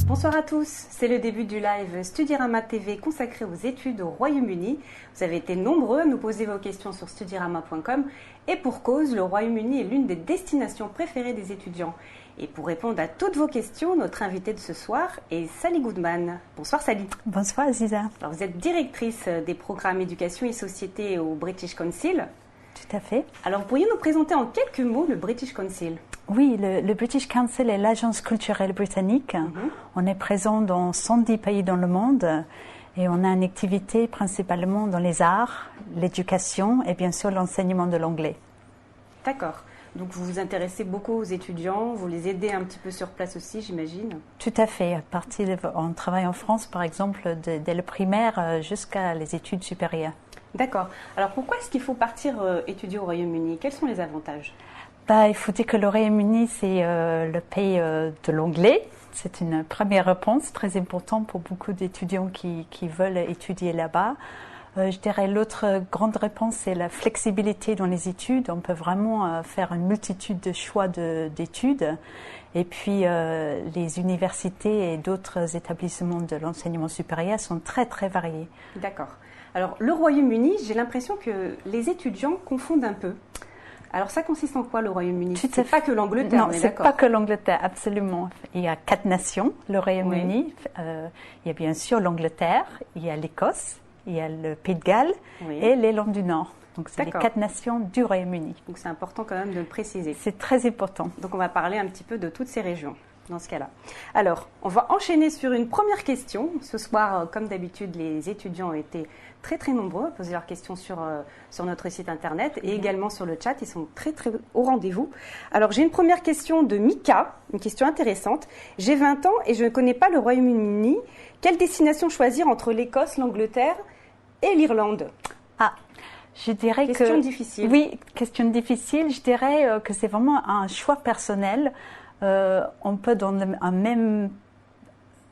Bonsoir à tous, c'est le début du live Studirama TV consacré aux études au Royaume-Uni. Vous avez été nombreux à nous poser vos questions sur studirama.com et pour cause, le Royaume-Uni est l'une des destinations préférées des étudiants. Et pour répondre à toutes vos questions, notre invitée de ce soir est Sally Goodman. Bonsoir Sally. Bonsoir Aziza. Alors, vous êtes directrice des programmes éducation et société au British Council. Tout à fait. Alors, pourriez nous présenter en quelques mots le British Council ? Oui, le British Council est l'agence culturelle britannique. On est présent dans 110 pays dans le monde et on a une activité principalement dans les arts, l'éducation et bien sûr l'enseignement de l'anglais. D'accord. Donc vous vous intéressez beaucoup aux étudiants, vous les aidez un petit peu sur place aussi, j'imagine ? Tout à fait. On travaille en France, par exemple, dès le primaire jusqu'à les études supérieures. D'accord. Alors pourquoi est-ce qu'il faut partir étudier au Royaume-Uni ? Quels sont les avantages ? Il faut dire que le Royaume-Uni, c'est le pays de l'anglais. C'est une première réponse très importante pour beaucoup d'étudiants qui veulent étudier là-bas. Je dirais l'autre grande réponse, c'est la flexibilité dans les études. On peut vraiment faire une multitude de choix d'études. Et puis, les universités et d'autres établissements de l'enseignement supérieur sont très, très variés. D'accord. Alors, le Royaume-Uni, j'ai l'impression que les étudiants confondent un peu. Alors, ça consiste en quoi, le Royaume-Uni ? C'est pas que l'Angleterre, non, c'est pas que l'Angleterre, absolument. Il y a 4 nations, le Royaume-Uni. Oui. Il y a bien sûr l'Angleterre, il y a l'Écosse, il y a le Pays de Galles et l'Irlande du Nord. Donc, c'est les 4 nations du Royaume-Uni. Donc, c'est important quand même de le préciser. C'est très important. Donc, on va parler un petit peu de toutes ces régions dans ce cas-là. Alors, on va enchaîner sur une première question. Ce soir, comme d'habitude, les étudiants ont été très très nombreux à poser leurs questions sur notre site internet et également sur le chat. Ils sont très très au rendez-vous. Alors, j'ai une première question de Mika, une question intéressante. J'ai 20 ans et je ne connais pas le Royaume-Uni. Quelle destination choisir entre l'Écosse, l'Angleterre et l'Irlande ? Je dirais question difficile. Oui, question difficile. Je dirais que c'est vraiment un choix personnel. On peut dans un même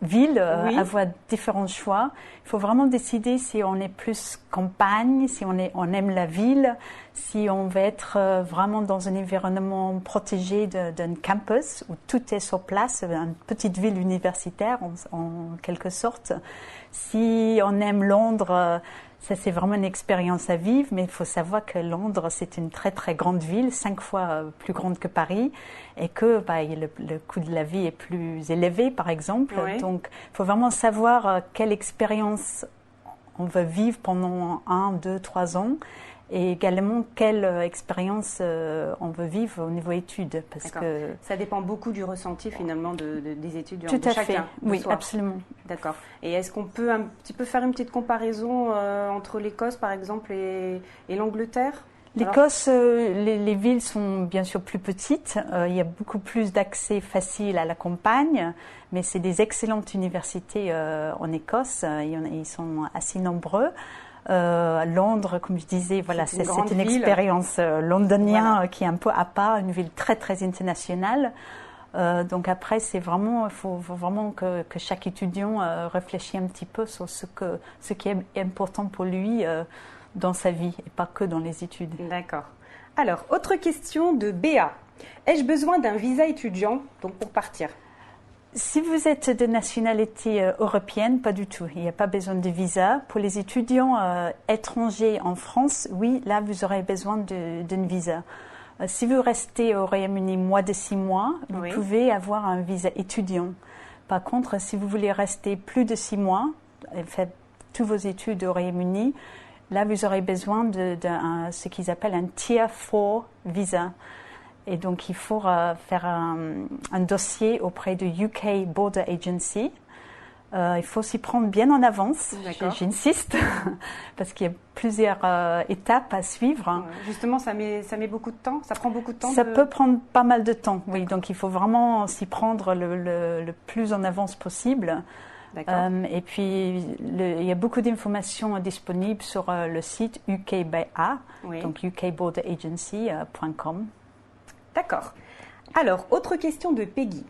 ville avoir différents choix. Il faut vraiment décider si on est plus campagne, si on aime la ville, si on veut être vraiment dans un environnement protégé d'un campus où tout est sur place, une petite ville universitaire en quelque sorte. Si on aime Londres, ça, c'est vraiment une expérience à vivre, mais il faut savoir que Londres, c'est une très, très grande ville, 5 fois plus grande que Paris, et que le coût de la vie est plus élevé, par exemple. Oui. Donc, il faut vraiment savoir quelle expérience on veut vivre pendant 1, 2, 3 ans, et également quelle expérience on veut vivre au niveau études. Parce que ça dépend beaucoup du ressenti, finalement, des étudiants, tout de à chacun. Fait. Oui, absolument. D'accord. Et est-ce qu'on peut un petit peu faire une petite comparaison entre l'Écosse, par exemple, et l'Angleterre ? L'Écosse, les villes sont bien sûr plus petites. Il y a beaucoup plus d'accès facile à la campagne, mais c'est des excellentes universités en Écosse. Ils sont assez nombreux. Londres, comme je disais, voilà, c'est une expérience londonienne qui est un peu à part, une ville très très internationale. Donc après, c'est vraiment, il faut vraiment que chaque étudiant réfléchisse un petit peu sur ce qui est important pour lui dans sa vie et pas que dans les études. D'accord. Alors, autre question de Béa. Ai-je besoin d'un visa étudiant donc pour partir ? Si vous êtes de nationalité européenne, pas du tout. Il n'y a pas besoin de visa. Pour les étudiants étrangers en France, oui, là, vous aurez besoin d'un visa. Si vous restez au Royaume-Uni moins de 6 mois, vous pouvez avoir un visa étudiant. Par contre, si vous voulez rester plus de 6 mois et faire toutes vos études au Royaume-Uni, là, vous aurez besoin de ce qu'ils appellent un Tier 4 visa. Et donc, il faut faire un dossier auprès de UK Border Agency. Il faut s'y prendre bien en avance, j'insiste, parce qu'il y a plusieurs étapes à suivre. Justement, ça met beaucoup de temps, ça prend beaucoup de temps. Ça peut prendre pas mal de temps, oui. Donc, il faut vraiment s'y prendre le plus en avance possible. Et puis, il y a beaucoup d'informations disponibles sur le site UKBA, donc ukborderagency.com. D'accord. Alors, autre question de Peggy.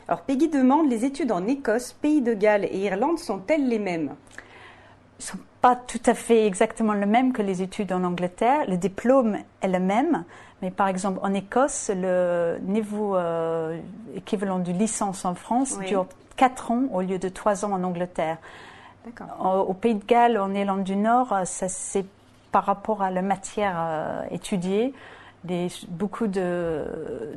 Alors, Peggy demande, les études en Écosse, Pays de Galles et Irlande sont-elles les mêmes ? ne sont pas tout à fait exactement le même que les études en Angleterre. Le diplôme est le même, mais par exemple en Écosse, le niveau l'équivalent de licence en France, Oui. dure 4 ans au lieu de 3 ans en Angleterre. D'accord. Au Pays de Galles, en Irlande du Nord, ça c'est par rapport à la matière étudiée. Beaucoup de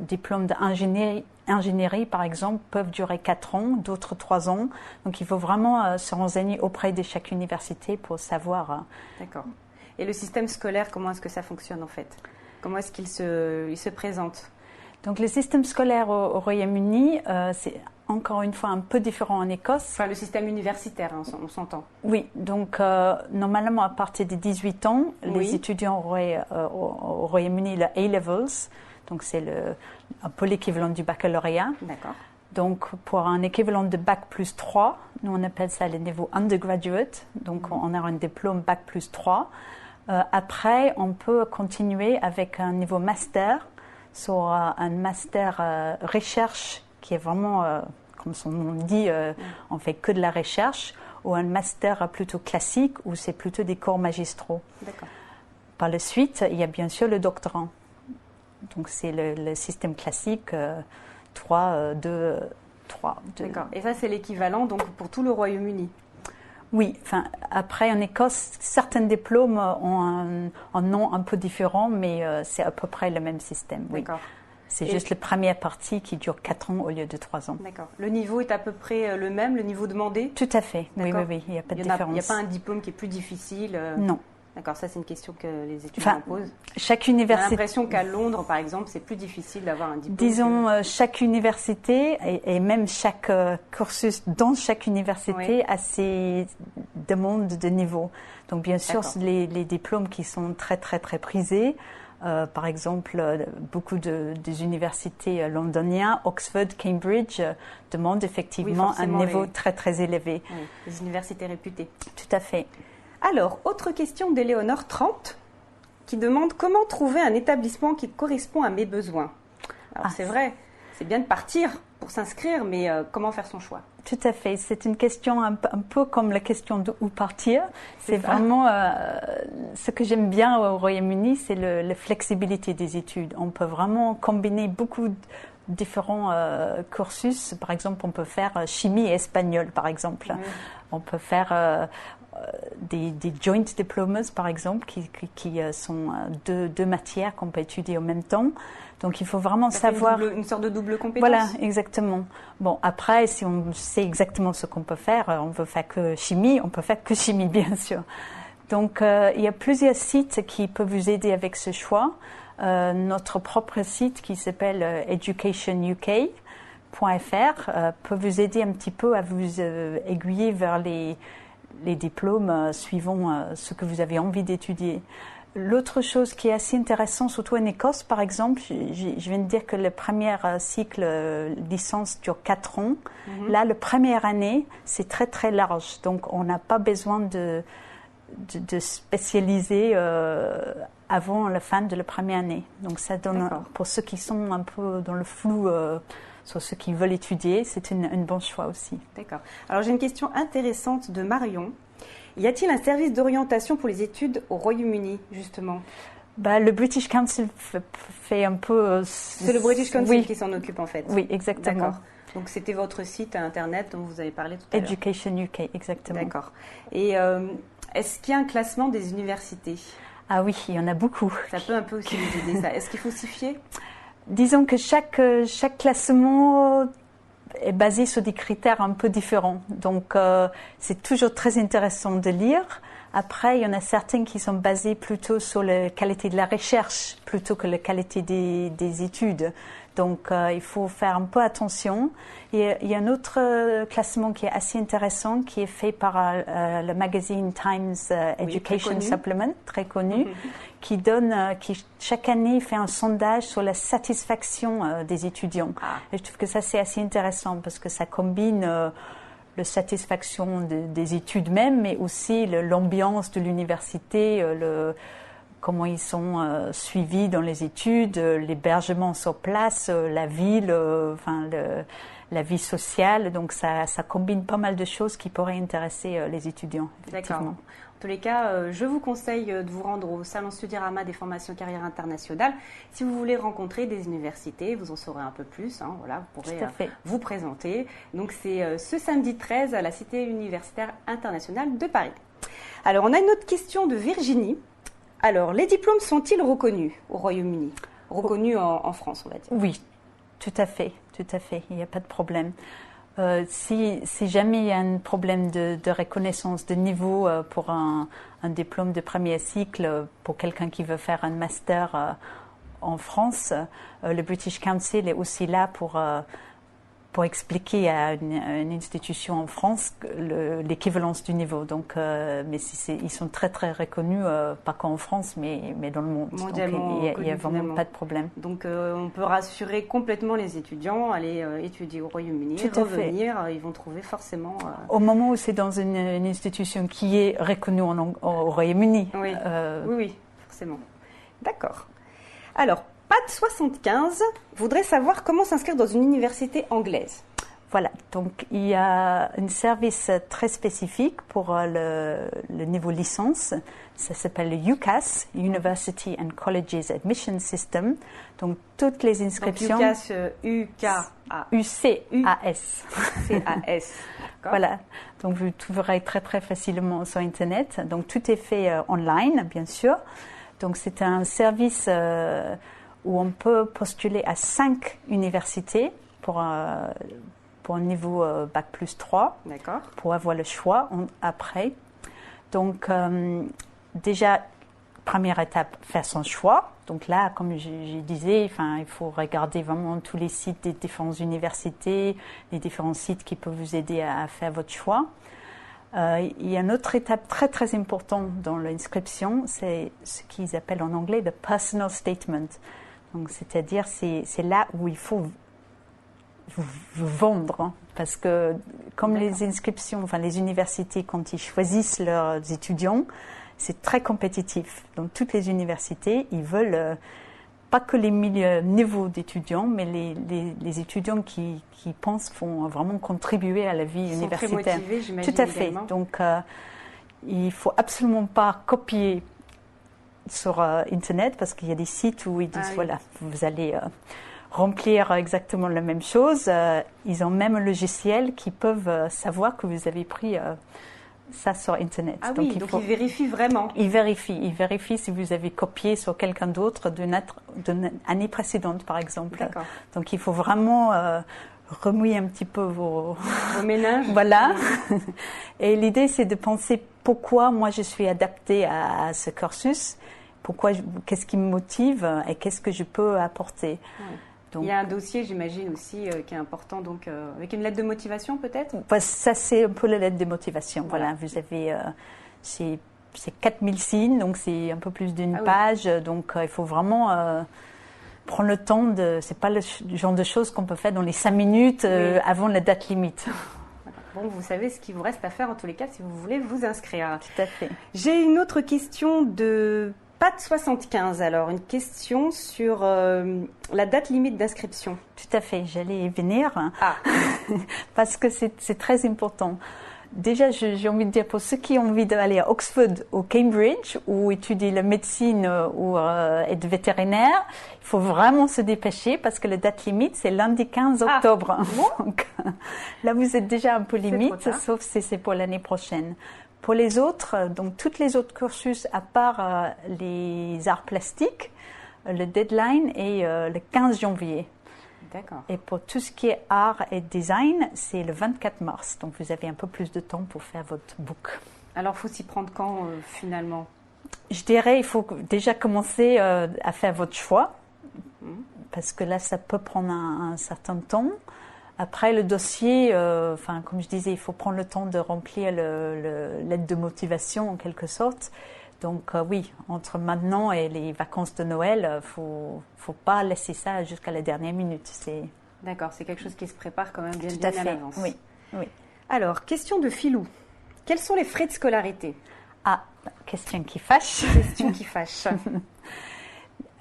diplômes d'ingénierie, par exemple, peuvent durer 4 ans, d'autres 3 ans. Donc il faut vraiment se renseigner auprès de chaque université pour savoir. D'accord. Et le système scolaire, comment est-ce que ça fonctionne en fait? Comment est-ce qu'il se présente? Donc le système scolaire au Royaume-Uni, c'est encore une fois un peu différent en Écosse. Enfin, le système universitaire, hein, on s'entend. Oui, donc normalement à partir de 18 ans, Oui. les étudiants auraient au Royaume-Uni le A-Levels, donc c'est un peu l'équivalent du baccalauréat. D'accord. Donc pour un équivalent de bac plus 3, nous on appelle ça le niveau undergraduate, donc on a un diplôme bac plus 3. Après, on peut continuer avec un niveau master, sur un master recherche qui est vraiment, comme son nom dit, on fait que de la recherche, ou un master plutôt classique où c'est plutôt des cours magistraux. D'accord. Par la suite, il y a bien sûr le doctorat. Donc c'est le système classique 3, 2, 3. D'accord. Et ça, c'est l'équivalent donc pour tout le Royaume-Uni. Oui, enfin, après en Écosse, certains diplômes ont un nom un peu différent, mais c'est à peu près le même système. Oui. D'accord. C'est juste la première partie qui dure 4 ans au lieu de 3 ans. D'accord. Le niveau est à peu près le même, le niveau demandé? Tout à fait, oui, D'accord. il n'y a pas de Il n'y différence. a pas un diplôme qui est plus difficile? Non. D'accord, ça c'est une question que les étudiants posent. Chaque J'ai université. l'impression qu'à Londres, par exemple, c'est plus difficile d'avoir un diplôme. Disons, chaque université et même chaque cursus dans chaque université a ses demandes de niveau. Donc, bien sûr, les diplômes qui sont très, très, très prisés, par exemple, beaucoup des universités londoniennes, Oxford, Cambridge, demandent effectivement un niveau très, très élevé. Oui, les universités réputées. Tout à fait. Alors, autre question d'Éléonore 30 qui demande comment trouver un établissement qui correspond à mes besoins. Alors c'est vrai, c'est bien de partir pour s'inscrire, mais comment faire son choix? Tout à fait. C'est une question un peu comme la question de où partir. C'est vraiment ce que j'aime bien au Royaume-Uni, c'est la flexibilité des études. On peut vraiment combiner beaucoup de différents cursus. Par exemple, on peut faire chimie et espagnol, par exemple. Oui. On peut faire des joint diplomas, par exemple, qui sont deux matières qu'on peut étudier en même temps. Donc, il faut vraiment savoir... Une sorte de double compétence. Voilà, exactement. Bon, après, si on sait exactement ce qu'on peut faire, on veut faire que chimie, on peut faire que chimie, bien sûr. Donc, il y a plusieurs sites qui peuvent vous aider avec ce choix. Notre propre site qui s'appelle educationuk.fr peut vous aider un petit peu à vous aiguiller vers les diplômes suivant ce que vous avez envie d'étudier. L'autre chose qui est assez intéressante, surtout en Écosse par exemple, je viens de dire que le premier cycle licence dure 4 ans. Là, la première année, c'est très très large. Donc, on n'a pas besoin de spécialiser avant la fin de la première année. Donc, ça donne, pour ceux qui sont un peu dans le flou sur ceux qui veulent étudier, c'est un bon choix aussi. D'accord. Alors, j'ai une question intéressante de Marion. Y a-t-il un service d'orientation pour les études au Royaume-Uni, justement? Le British Council fait un peu... C'est le British Council qui s'en occupe, en fait. Oui, exactement. D'accord. Donc, c'était votre site internet dont vous avez parlé tout à l'heure. Education UK, exactement. D'accord. Et est-ce qu'il y a un classement des universités? Ah oui, il y en a beaucoup. Ça peut un peu aussi vous aider, ça. Est-ce qu'il faut s'y fier? Disons que chaque classement est basé sur des critères un peu différents. Donc, c'est toujours très intéressant de lire. Après, il y en a certains qui sont basés plutôt sur la qualité de la recherche plutôt que la qualité des études. Donc, il faut faire un peu attention. Et il y a un autre classement qui est assez intéressant qui est fait par le magazine Times Education Supplement, très connu, qui chaque année fait un sondage sur la satisfaction des étudiants. Et je trouve que ça, c'est assez intéressant parce que ça combine la satisfaction des études même, mais aussi l'ambiance de l'université, comment ils sont suivis dans les études, l'hébergement sur place, la ville, la vie sociale. Donc ça combine pas mal de choses qui pourraient intéresser les étudiants. D'accord. tous les cas, je vous conseille de vous rendre au Salon Studirama des formations carrières internationales. Si vous voulez rencontrer des universités, vous en saurez un peu plus. Voilà, vous pourrez vous présenter. Donc c'est ce samedi 13 à la Cité universitaire internationale de Paris. Alors on a une autre question de Virginie. Alors les diplômes sont-ils reconnus au Royaume-Uni? Reconnus en France, on va dire. Oui, tout à fait. Il n'y a pas de problème. Si jamais il y a un problème de reconnaissance de niveau pour un diplôme de premier cycle, pour quelqu'un qui veut faire un master en France, le British Council est aussi là pour expliquer à une institution en France l'équivalence du niveau. Donc, mais ils sont très très reconnus, pas qu'en France, mais dans le monde. Mondialement, donc, il n'y a vraiment pas de problème. Donc, on peut rassurer complètement les étudiants, aller étudier au Royaume-Uni, revenir, ils vont trouver forcément... Au moment où c'est dans une institution qui est reconnue au Royaume-Uni. Oui, oui, forcément. D'accord. Alors, Pat75 voudrait savoir comment s'inscrire dans une université anglaise. Voilà, donc il y a un service très spécifique pour le niveau licence. Ça s'appelle le UCAS, University and Colleges Admission System. Donc toutes les inscriptions... Donc UCAS, U-K-A. U-C-A-S. C-A-S. Voilà, donc vous trouverez très très facilement sur Internet. Donc tout est fait online, bien sûr. Donc c'est un service... où on peut postuler à 5 universités pour un niveau Bac plus 3, pour avoir le choix après. Donc, déjà, première étape, faire son choix. Donc là, comme je disais, il faut regarder vraiment tous les sites des différentes universités, les différents sites qui peuvent vous aider à faire votre choix. Il y a une autre étape très très importante dans l'inscription, c'est ce qu'ils appellent en anglais le personal statement. Donc, c'est-à-dire, c'est là où il faut vous vendre, parce que comme les inscriptions, les universités, quand ils choisissent leurs étudiants, c'est très compétitif. Donc, toutes les universités, ils veulent pas que les niveaux d'étudiants, mais les étudiants qui pensent vont vraiment contribuer à la vie universitaire. Très motivés, j'imagine. Tout à fait. Également. Donc, il faut absolument pas copier sur Internet, parce qu'il y a des sites où ils disent voilà, vous allez remplir exactement la même chose. Ils ont même un logiciel qui peuvent savoir que vous avez pris ça sur Internet. Ah donc, donc ils vérifient vraiment. Ils vérifient si vous avez copié sur quelqu'un d'autre d'une année précédente, par exemple. D'accord. Donc il faut vraiment remouiller un petit peu vos ménages. Voilà. Et l'idée, c'est de penser pourquoi moi je suis adaptée à ce cursus, qu'est-ce qui me motive et qu'est-ce que je peux apporter. Ouais. Donc, il y a un dossier, j'imagine aussi, qui est important, donc avec une lettre de motivation peut-être. Ça, c'est un peu la lettre de motivation. Voilà, vous avez c'est 4000 signes, donc c'est un peu plus d'une page. Donc il faut vraiment prendre le temps c'est pas le genre de choses qu'on peut faire dans les 5 minutes avant la date limite. Bon, vous savez ce qu'il vous reste à faire en tous les cas si vous voulez vous inscrire. Tout à fait. J'ai une autre question de Pat75. Alors, une question sur la date limite d'inscription. Tout à fait, j'allais y venir. Ah. Parce que c'est très important. Déjà, j'ai envie de dire, pour ceux qui ont envie d'aller à Oxford ou Cambridge, ou étudier la médecine ou être vétérinaire, il faut vraiment se dépêcher parce que la date limite, c'est lundi 15 octobre. Bon. Donc, là, vous êtes déjà un peu limite, sauf si c'est pour l'année prochaine. Pour les autres, donc tous les autres cursus, à part les arts plastiques, le deadline est le 15 janvier. D'accord. Et pour tout ce qui est art et design, c'est le 24 mars. Donc, vous avez un peu plus de temps pour faire votre book. Alors, il faut s'y prendre quand, finalement? Je dirais, il faut déjà commencer à faire votre choix. Parce que là, ça peut prendre un certain temps. Après, le dossier, comme je disais, il faut prendre le temps de remplir l'aide de motivation, en quelque sorte. Donc oui, entre maintenant et les vacances de Noël, faut pas laisser ça jusqu'à la dernière minute. D'accord, c'est quelque chose qui se prépare quand même bien à l'avance. Oui. Alors, question de Philou. Quels sont les frais de scolarité? Ah, question qui fâche. Question qui fâche.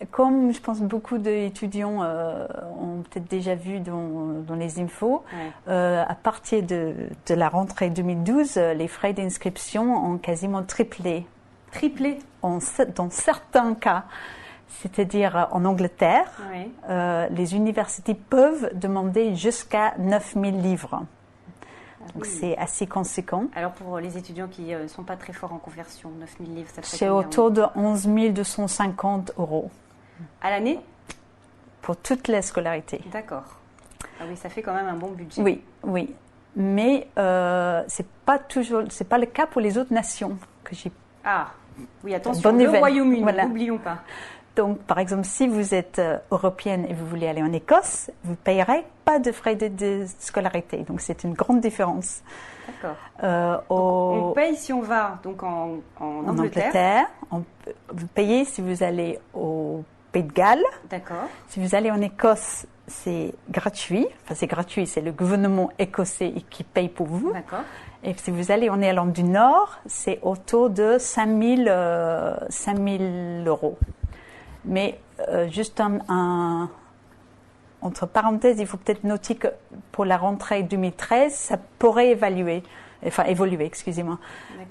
Comme je pense beaucoup d'étudiants ont peut-être déjà vu dans les infos, à partir de la rentrée 2012, les frais d'inscription ont quasiment triplé. Triplé dans certains cas. C'est-à-dire en Angleterre, les universités peuvent demander jusqu'à 9000 livres. Donc c'est assez conséquent. Alors pour les étudiants qui ne sont pas très forts en conversion, 9000 livres, ça fait c'est autour de 11 250 €. À l'année? Pour toute la scolarité. D'accord. Ah oui, ça fait quand même un bon budget. Oui. Mais c'est pas le cas pour les autres nations que j'ai. Ah oui, attention, le Royaume-Uni, n'oublions pas. Donc, par exemple, si vous êtes européenne et vous voulez aller en Écosse, vous ne payerez pas de frais de scolarité. Donc, c'est une grande différence. D'accord. On paye si on va donc en Angleterre. Vous payez si vous allez au Pays de Galles. D'accord. Si vous allez en Écosse, c'est gratuit. Enfin, c'est gratuit, c'est le gouvernement écossais qui paye pour vous. D'accord. Et si vous allez en Irlande du Nord, c'est autour de 5 000 €. Mais juste entre parenthèses, il faut peut-être noter que pour la rentrée 2013, ça pourrait évoluer, excusez-moi.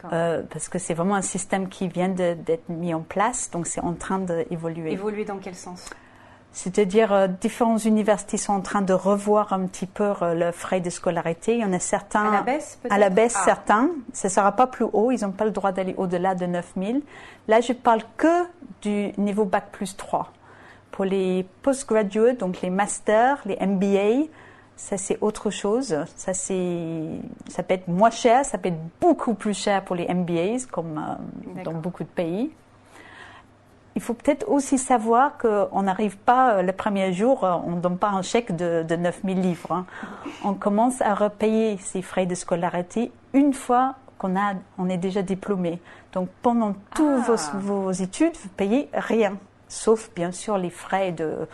Parce que c'est vraiment un système qui vient d'être mis en place, donc c'est en train d'évoluer. Évoluer dans quel sens? C'est-à-dire, différentes universités sont en train de revoir un petit peu le frais de scolarité. Il y en a certains... À la baisse, peut-être? À la baisse, certains. Ça ne sera pas plus haut. Ils n'ont pas le droit d'aller au-delà de 9000. Là, je parle que du niveau Bac plus 3. Pour les postgraduates, donc les masters, les MBA, ça c'est autre chose. Ça peut être moins cher, ça peut être beaucoup plus cher pour les MBAs, comme dans beaucoup de pays. Il faut peut-être aussi savoir qu'on n'arrive pas le premier jour, on ne donne pas un chèque de 9000 livres. Hein. On commence à repayer ces frais de scolarité une fois on est déjà diplômé. Donc pendant toutes vos études, vous payez rien, sauf bien sûr les frais de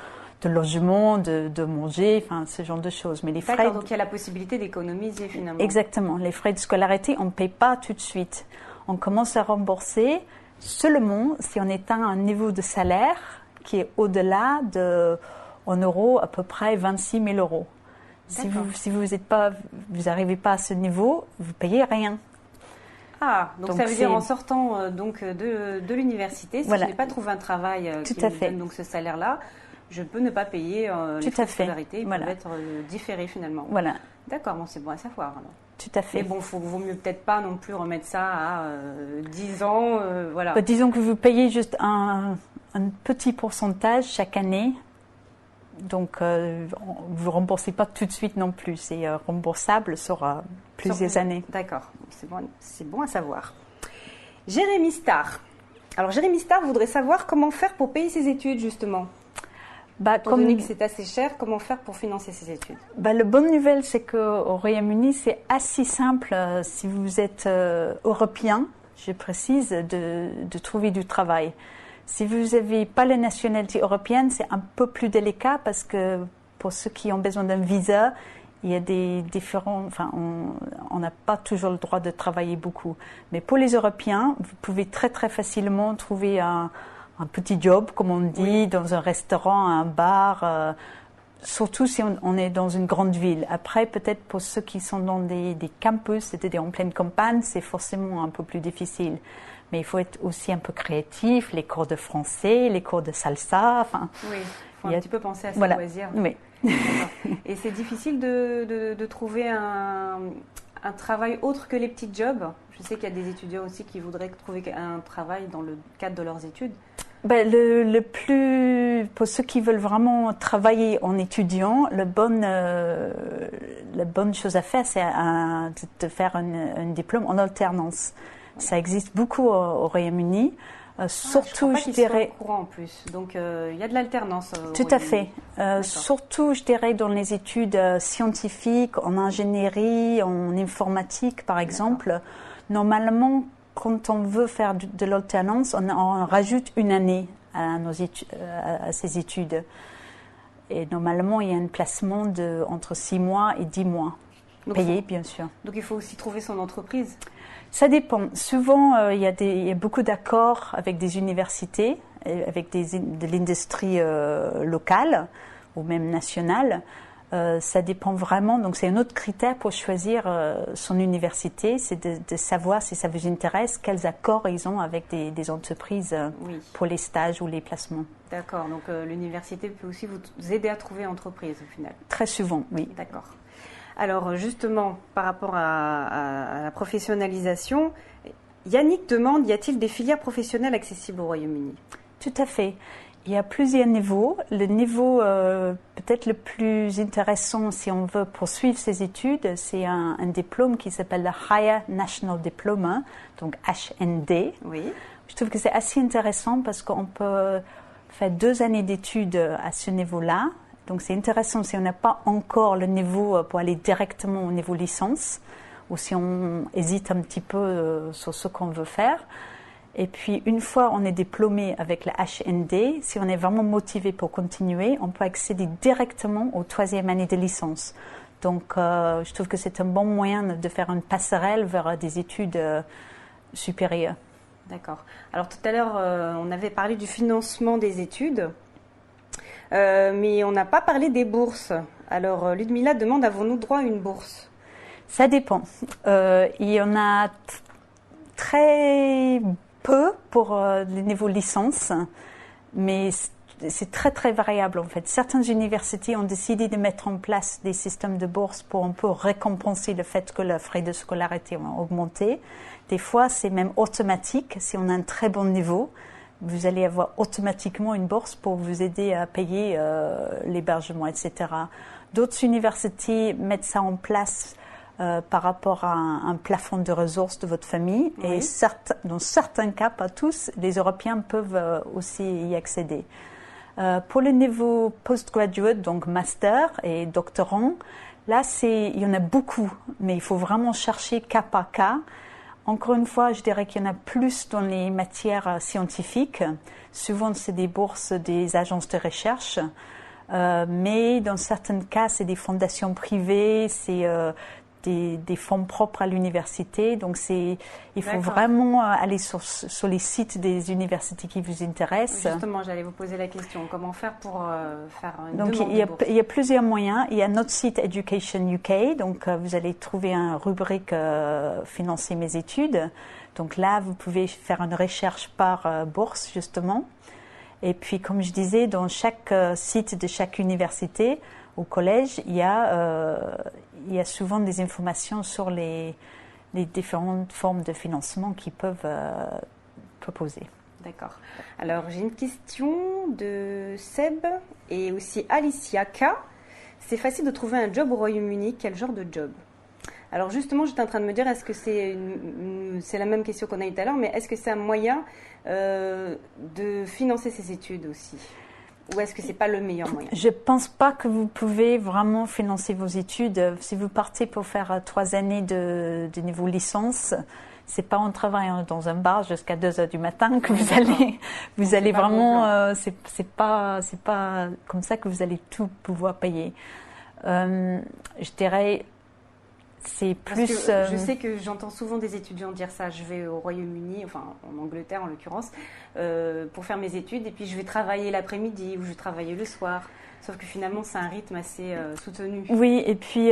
logement, de manger, enfin ce genre de choses. Mais les frais. Donc il y a la possibilité d'économiser finalement. Exactement. Les frais de scolarité, on ne paye pas tout de suite. On commence à rembourser seulement si on atteint un niveau de salaire qui est au-delà en euros à peu près 26 000 €. Si vous n'arrivez pas à ce niveau, vous payez rien. Ah, donc ça veut dire en sortant de l'université, si je n'ai pas trouvé un travail qui me donne donc ce salaire-là, je peux ne pas payer les frais de scolarité, ils peuvent être différés finalement. Voilà. D'accord, bon, c'est bon à savoir alors. Tout à fait. Mais bon, vaut mieux peut-être pas non plus remettre ça à 10 ans, voilà. Disons que vous payez juste un petit pourcentage chaque année. Donc, vous ne remboursez pas tout de suite non plus. C'est remboursable sur plusieurs années. D'accord, c'est bon à savoir. Jérémy Star. Alors, Jérémy Star voudrait savoir comment faire pour payer ses études, justement. Étant donné que c'est assez cher, comment faire pour financer ses études? La bonne nouvelle, c'est qu'au Royaume-Uni, c'est assez simple si vous êtes européen, je précise, de trouver du travail. Si vous n'avez pas la nationalité européenne, c'est un peu plus délicat parce que pour ceux qui ont besoin d'un visa, il y a des différents. Enfin, on n'a pas toujours le droit de travailler beaucoup. Mais pour les Européens, vous pouvez très très facilement trouver un petit job, comme on dit, dans un restaurant, un bar, surtout si on est dans une grande ville. Après, peut-être pour ceux qui sont dans des campus, c'est-à-dire en pleine campagne, c'est forcément un peu plus difficile. Mais il faut être aussi un peu créatif, les cours de français, les cours de salsa, enfin... Oui, il faut un petit peu penser à ses loisirs. Oui. Et c'est difficile de trouver un travail autre que les petits jobs? Je sais qu'il y a des étudiants aussi qui voudraient trouver un travail dans le cadre de leurs études. Pour ceux qui veulent vraiment travailler en étudiant, la bonne chose à faire, c'est de faire un diplôme en alternance. Ça existe beaucoup au Royaume-Uni. Surtout, je dirais. Au courant en plus. Donc, il y a de l'alternance. Tout à fait. Surtout, je dirais, dans les études scientifiques, en ingénierie, en informatique, par exemple. Normalement, quand on veut faire de l'alternance, on rajoute une année à ces études. Et normalement, il y a un placement entre 6 mois et 10 mois. Payé, bien sûr. Donc, il faut aussi trouver son entreprise? Ça dépend. Souvent, il y a beaucoup d'accords avec des universités avec de l'industrie locale ou même nationale. Ça dépend vraiment, donc c'est un autre critère pour choisir son université, c'est de savoir si ça vous intéresse, quels accords ils ont avec des entreprises pour les stages ou les placements. D'accord, donc l'université peut aussi vous aider à trouver entreprise au final. Très souvent, oui. D'accord. Alors justement, par rapport à la professionnalisation, Yannick demande, y a-t-il des filières professionnelles accessibles au Royaume-Uni? Tout à fait. Il y a plusieurs niveaux. Le niveau peut-être le plus intéressant si on veut poursuivre ses études, c'est un diplôme qui s'appelle le Higher National Diploma, donc HND. Oui. Je trouve que c'est assez intéressant parce qu'on peut faire 2 années d'études à ce niveau-là. Donc c'est intéressant si on n'a pas encore le niveau pour aller directement au niveau licence ou si on hésite un petit peu sur ce qu'on veut faire. Et puis, une fois on est diplômé avec le HND, si on est vraiment motivé pour continuer, on peut accéder directement aux 3e année de licence. Donc, je trouve que c'est un bon moyen de faire une passerelle vers des études supérieures. D'accord. Alors, tout à l'heure, on avait parlé du financement des études, mais on n'a pas parlé des bourses. Alors, Ludmila demande, avons-nous droit à une bourse? Ça dépend. Il y en a très peu pour les niveaux licence, mais c'est très très variable en fait. Certaines universités ont décidé de mettre en place des systèmes de bourse pour un peu récompenser le fait que leurs frais de scolarité ont augmenté. Des fois, c'est même automatique. Si on a un très bon niveau, vous allez avoir automatiquement une bourse pour vous aider à payer l'hébergement, etc. D'autres universités mettent ça en place par rapport à un plafond de ressources de votre famille. Oui. Et dans certains cas, pas tous, les Européens peuvent aussi y accéder. Pour le niveau postgraduate, donc master et doctorant, là, il y en a beaucoup, mais il faut vraiment chercher cas par cas. Encore une fois, je dirais qu'il y en a plus dans les matières scientifiques. Souvent, c'est des bourses des agences de recherche. Mais dans certains cas, c'est des fondations privées, c'est des fonds propres à l'université. Donc, il faut vraiment aller sur les sites des universités qui vous intéressent. Justement, j'allais vous poser la question. Comment faire pour faire une demande de bourse? Il y a plusieurs moyens. Il y a notre site Education UK. Donc, vous allez trouver un rubrique financer mes études. Donc là, vous pouvez faire une recherche par bourse, justement. Et puis, comme je disais, dans chaque site de chaque université, au collège, il y a souvent des informations sur les différentes formes de financement qu'ils peuvent proposer. D'accord. Alors, j'ai une question de Seb et aussi Alicia K. C'est facile de trouver un job au Royaume-Uni. Quel genre de job? Alors justement, j'étais en train de me dire, est-ce que c'est la même question qu'on a eu tout à l'heure, mais est-ce que c'est un moyen de financer ses études aussi? Ou est-ce que ce n'est pas le meilleur moyen? Je ne pense pas que vous pouvez vraiment financer vos études. Si vous partez pour faire 3 années de niveau licence, ce n'est pas en travaillant dans un bar jusqu'à 2 heures du matin que vous allez vraiment... c'est pas comme ça que vous allez tout pouvoir payer. Je dirais... C'est plus. Je sais que j'entends souvent des étudiants dire ça. Je vais au Royaume-Uni, enfin en Angleterre en l'occurrence, pour faire mes études et puis je vais travailler l'après-midi ou je vais travailler le soir. Sauf que finalement, c'est un rythme assez soutenu. Oui, et puis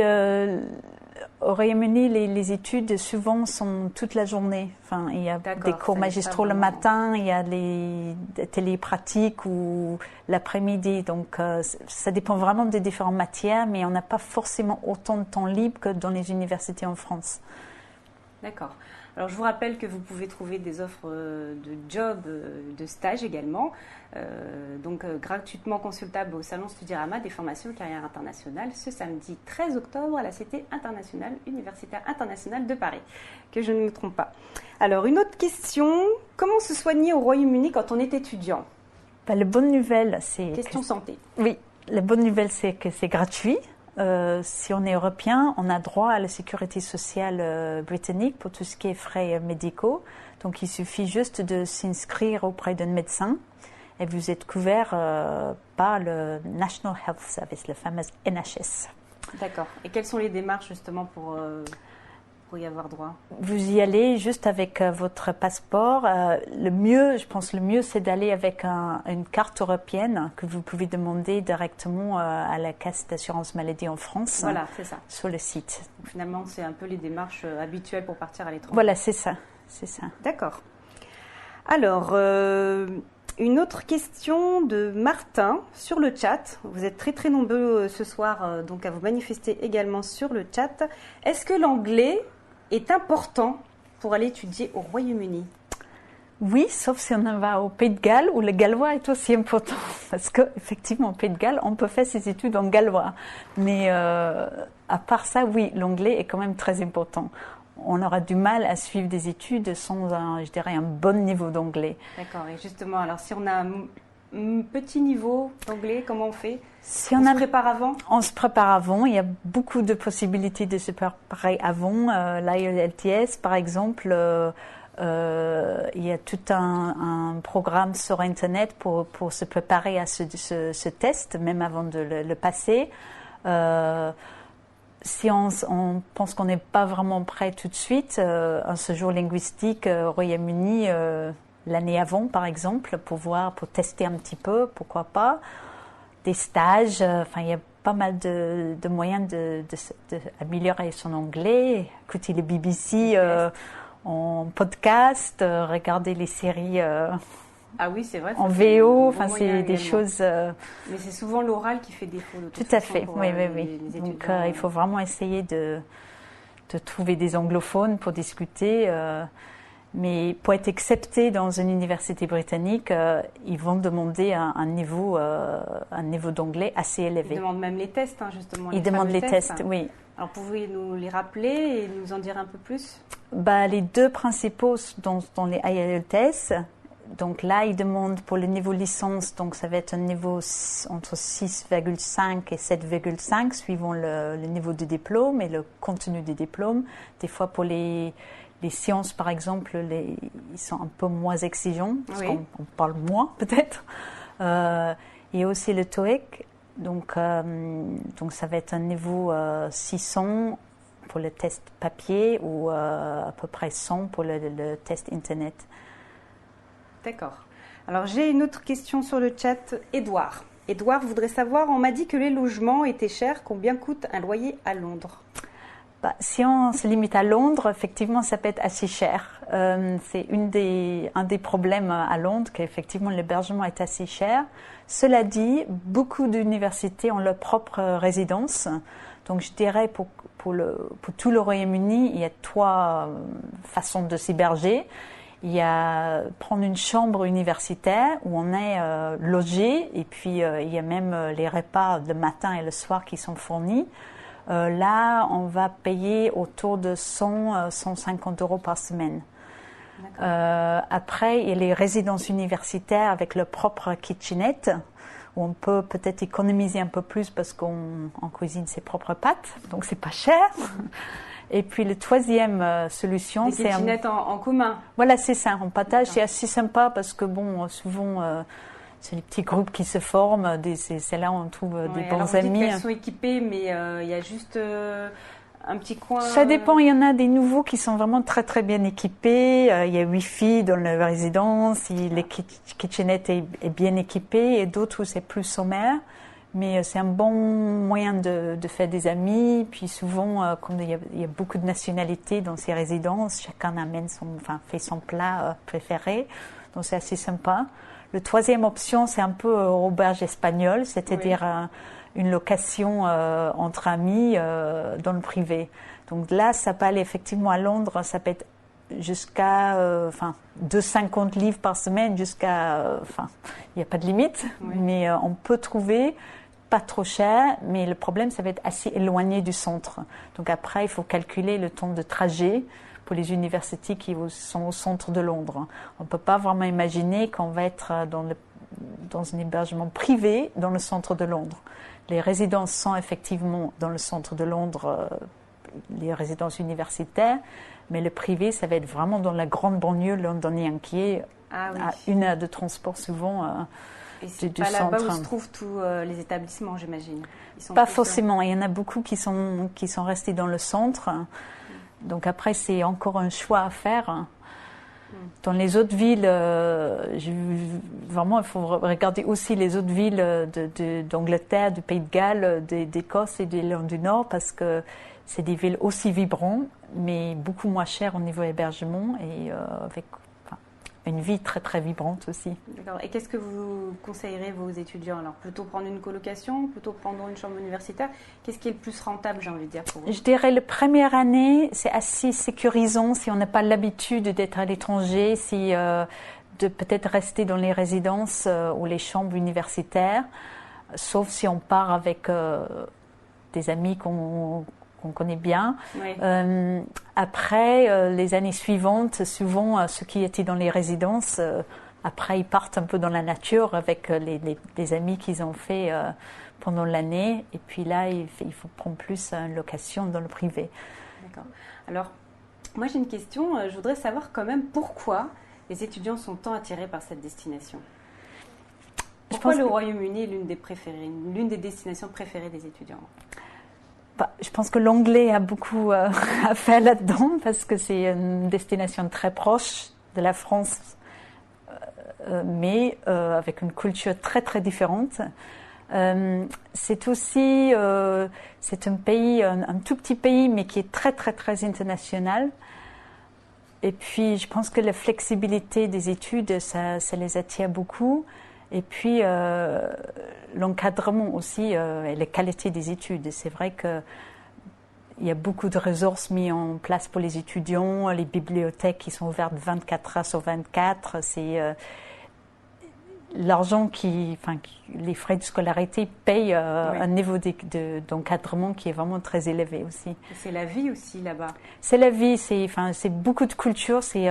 au Royaume-Uni, les études souvent sont toute la journée. Enfin, il y a des cours magistraux le matin, il y a les télépratiques ou l'après-midi. Donc, ça dépend vraiment des différentes matières, mais on n'a pas forcément autant de temps libre que dans les universités en France. D'accord. Alors, je vous rappelle que vous pouvez trouver des offres de job, de stage également, gratuitement consultables au Salon Studirama des formations carrière internationale ce samedi 13 octobre à la Cité internationale, universitaire internationale de Paris, que je ne me trompe pas. Alors, une autre question, comment se soigner au Royaume-Uni quand on est étudiant? La bonne nouvelle, c'est... Question santé. Oui, la bonne nouvelle, c'est que c'est gratuit. Si on est européen, on a droit à la sécurité sociale britannique pour tout ce qui est frais médicaux. Donc, il suffit juste de s'inscrire auprès d'un médecin et vous êtes couvert par le National Health Service, le fameux NHS. D'accord. Et quelles sont les démarches justement pour pour y avoir droit? Vous y allez juste avec votre passeport. Je pense le mieux, c'est d'aller avec une carte européenne que vous pouvez demander directement à la caisse d'assurance maladie en France. Voilà, c'est ça. Sur le site. Donc, finalement, c'est un peu les démarches habituelles pour partir à l'étranger. Voilà, c'est ça. C'est ça. D'accord. Alors, une autre question de Martin sur le chat. Vous êtes très très nombreux ce soir donc à vous manifester également sur le chat. Est-ce que l'anglais est important pour aller étudier au Royaume-Uni? Oui, sauf si on en va au Pays de Galles où le gallois est aussi important. Parce qu'effectivement, au Pays de Galles, on peut faire ses études en gallois. Mais à part ça, oui, l'anglais est quand même très important. On aura du mal à suivre des études sans, un bon niveau d'anglais. D'accord. Et justement, alors si on a un petit niveau d'anglais, comment on fait? On se prépare avant? On se prépare avant. Il y a beaucoup de possibilités de se préparer avant. L'IELTS, par exemple, il y a tout un programme sur Internet pour se préparer à ce test, même avant de le passer. Si on pense qu'on n'est pas vraiment prêt tout de suite, un séjour linguistique au Royaume-Uni l'année avant, par exemple, pour tester un petit peu, pourquoi pas. Des stages, il y a pas mal de moyens d'améliorer son anglais. Écouter les BBC en podcast, regarder les séries ah oui, c'est vrai. En VO, c'est des choses. Mais c'est souvent l'oral qui fait défaut. Tout à fait, oui. Donc il faut vraiment essayer de trouver des anglophones pour discuter. Mais pour être accepté dans une université britannique, ils vont demander un niveau d'anglais assez élevé. Ils demandent même les tests, justement. Ils demandent les tests, oui. Alors, pouvez-vous nous les rappeler et nous en dire un peu plus? Les deux principaux dans les IELTS. Donc là, ils demandent pour le niveau licence, donc ça va être un niveau entre 6,5 et 7,5 suivant le niveau de diplôme et le contenu des diplômes. Des fois, pour les sciences, par exemple, ils sont un peu moins exigeants, parce qu'on parle moins peut-être. Il y a aussi le TOEIC, donc ça va être un niveau 600 pour le test papier ou à peu près 100 pour le test Internet. D'accord. Alors j'ai une autre question sur le chat. Édouard voudrait savoir, on m'a dit que les logements étaient chers. Combien coûte un loyer à Londres? Si on se limite à Londres, effectivement, ça peut être assez cher. C'est un des problèmes à Londres, qu'effectivement l'hébergement est assez cher. Cela dit, beaucoup d'universités ont leur propre résidence. Donc je dirais pour tout le Royaume-Uni, il y a 3 façons de s'héberger. Il y a prendre une chambre universitaire où on est logé et puis il y a même les repas le matin et le soir qui sont fournis. Là, on va payer autour de 150 € par semaine. Après, il y a les résidences universitaires avec leur propre kitchenette où on peut peut-être économiser un peu plus parce qu'on cuisine ses propres pâtes, donc c'est pas cher. Et puis, la troisième solution, c'est... Des kitchenettes en commun. Voilà, c'est ça, en partage. C'est assez sympa parce que, souvent, c'est les petits groupes qui se forment. C'est là où on trouve des bons amis. Elles sont équipées, mais il y a juste un petit coin... Ça dépend, il y en a des nouveaux qui sont vraiment très, très bien équipés. Il y a Wi-Fi dans la résidence, les kitchenettes est bien équipée et d'autres où c'est plus sommaire. Mais c'est un bon moyen de faire des amis. Puis souvent, comme il y a beaucoup de nationalités dans ces résidences, chacun fait son plat préféré. Donc c'est assez sympa. Le troisième option, c'est un peu auberge espagnole, c'est-à-dire une location entre amis dans le privé. Donc là, ça peut aller effectivement à Londres, ça peut être jusqu'à 2,50 livres par semaine, il n'y a pas de limite, mais on peut trouver pas trop cher, mais le problème, ça va être assez éloigné du centre. Donc après, il faut calculer le temps de trajet pour les universités qui sont au centre de Londres. On ne peut pas vraiment imaginer qu'on va être dans un hébergement privé dans le centre de Londres. Les résidences sont effectivement dans le centre de Londres, les résidences universitaires, mais le privé, ça va être vraiment dans la grande banlieue londonienne qui est à 1 heure de transport souvent. Et c'est pas là-bas où se trouvent tous les établissements, j'imagine. Pas forcément. Il y en a beaucoup qui sont restés dans le centre. Donc après, c'est encore un choix à faire. Dans les autres villes, vraiment, il faut regarder aussi les autres villes d'Angleterre, du Pays de Galles, d'Écosse et de l'Irlande du Nord, parce que c'est des villes aussi vibrantes, mais beaucoup moins chères au niveau hébergement et avec une vie très très vibrante aussi. D'accord. Et qu'est-ce que vous conseillerez vos étudiants? Alors, plutôt prendre une colocation, plutôt prendre une chambre universitaire? Qu'est-ce qui est le plus rentable, j'ai envie de dire, pour vous? Je dirais la première année, c'est assez sécurisant si on n'a pas l'habitude d'être à l'étranger, de peut-être rester dans les résidences ou les chambres universitaires, sauf si on part avec des amis qu'on connaît bien. Oui. Après, les années suivantes, souvent ceux qui étaient dans les résidences, après ils partent un peu dans la nature avec les amis qu'ils ont fait pendant l'année. Et puis là, il faut prendre plus une location dans le privé. D'accord. Alors, moi j'ai une question. Je voudrais savoir quand même pourquoi les étudiants sont tant attirés par cette destination. Pourquoi le Royaume-Uni est l'une des destinations préférées des étudiants? Je pense que l'anglais a beaucoup à faire là-dedans parce que c'est une destination très proche de la France, mais avec une culture très très différente. C'est aussi c'est un pays, un tout petit pays, mais qui est très très très international. Et puis je pense que la flexibilité des études, ça les attire beaucoup. Et puis l'encadrement aussi et la qualité des études. C'est vrai qu'il y a beaucoup de ressources mises en place pour les étudiants, les bibliothèques qui sont ouvertes 24 heures sur 24. C'est l'argent les frais de scolarité payent un niveau d'encadrement qui est vraiment très élevé aussi. Et c'est la vie aussi là-bas. C'est la vie, c'est beaucoup de culture, c'est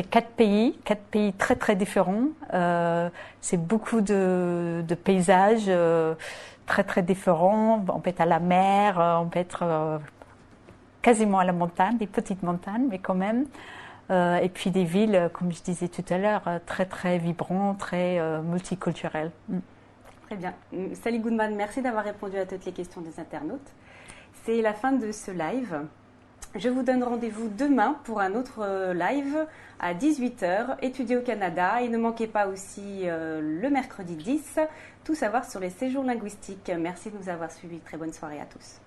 4 pays très très différents. C'est beaucoup de paysages très très différents. On peut être à la mer, on peut être quasiment à la montagne, des petites montagnes, mais quand même. Et puis des villes, comme je disais tout à l'heure, très très vibrantes, très multiculturelles. Très bien. Sally Goodman, merci d'avoir répondu à toutes les questions des internautes. C'est la fin de ce live. Je vous donne rendez-vous demain pour un autre live à 18h, Étudier au Canada. Et ne manquez pas aussi le mercredi 10, tout savoir sur les séjours linguistiques. Merci de nous avoir suivis. Très bonne soirée à tous.